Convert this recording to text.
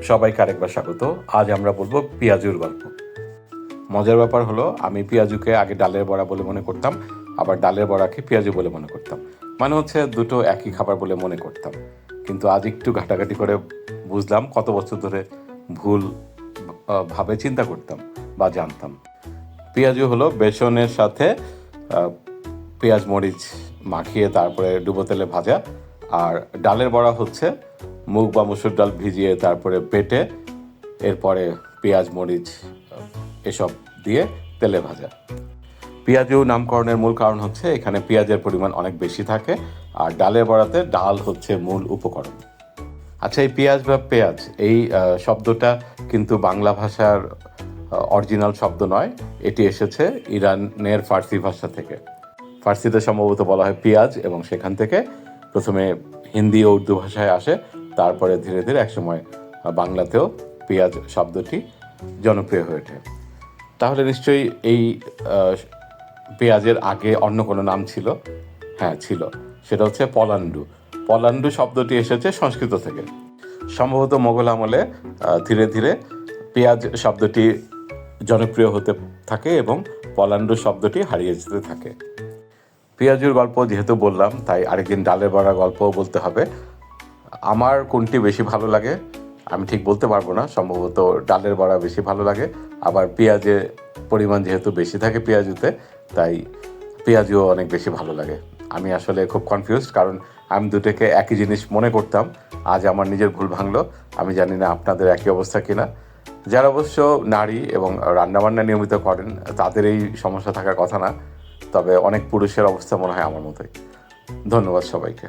সবাইকে আরেকবার স্বাগত। আজ আমরা বলবো পেঁয়াজুর গল্প। মজার ব্যাপার হলো, আমি পেঁয়াজুকে আগে ডালের বড়া বলে মনে করতাম, আবার ডালের বড়াকে পেঁয়াজু বলে মনে করতাম। মানে হচ্ছে দুটো একই খাবার বলে মনে করতাম। কিন্তু আজ একটু ঘাটাঘাটি করে বুঝলাম কত বছর ধরে ভুল ভাবে চিন্তা করতাম বা জানতাম। পেঁয়াজু হলো বেসনের সাথে পেঁয়াজ মরিচ মাখিয়ে তারপরে ডুবো তেলে ভাজা, আর ডালের বড়া হচ্ছে মুগ বা মসুর ডাল ভিজিয়ে তারপরে বেটে এরপরে পেঁয়াজ মরিচ এসব দিয়ে তেলে ভাজা। পেঁয়াজু নামকরণের মূল কারণ হচ্ছে এখানে পেঁয়াজের পরিমাণ অনেক বেশি থাকে, আর ডালের বড়াতে ডাল হচ্ছে মূল উপকরণ। আচ্ছা, এই পেঁয়াজ বা পেঁয়াজ এই শব্দটা কিন্তু বাংলা ভাষার অরিজিনাল শব্দ নয়। এটি এসেছে ইরানের ফার্সি ভাষা থেকে। ফার্সিতে সম্ভবত বলা হয় পেঁয়াজ, এবং সেখান থেকে প্রথমে হিন্দি ও উর্দু ভাষায় আসে, তারপরে ধীরে ধীরে একসময় বাংলাতেও পেঁয়াজ শব্দটি জনপ্রিয় হয়ে ওঠে। তাহলে নিশ্চয়ই এই পেঁয়াজের আগে অন্য কোনো নাম ছিল? হ্যাঁ, ছিল। সেটা হচ্ছে পলান্ডু। পলান্ডু শব্দটি এসেছে সংস্কৃত থেকে। সম্ভবত মোগল আমলে ধীরে ধীরে পেঁয়াজ শব্দটি জনপ্রিয় হতে থাকে এবং পলান্ডু শব্দটি হারিয়ে যেতে থাকে। পেঁয়াজুর গল্প যেহেতু বললাম, তাই আরেকদিন ডালের বড়া গল্পও বলতে হবে। আমার কোনটি বেশি ভালো লাগে আমি ঠিক বলতে পারবো না। সম্ভবত ডালের বড়া বেশি ভালো লাগে, আবার পেঁয়াজের পরিমাণ যেহেতু বেশি থাকে পেঁয়াজুতে, তাই পেঁয়াজুও অনেক বেশি ভালো লাগে। আমি আসলে খুব কনফিউজড, কারণ আমি দুটোকে একই জিনিস মনে করতাম। আজ আমার নিজের ভুল ভাঙলো। আমি জানি না আপনাদের একই অবস্থা কিনা। যারা অবশ্য নারী এবং রান্নাবান্না নিয়মিত করেন তাদের এই সমস্যা থাকার কথা না, তবে অনেক পুরুষের অবস্থা মনে হয় আমার মতোই। ধন্যবাদ সবাইকে।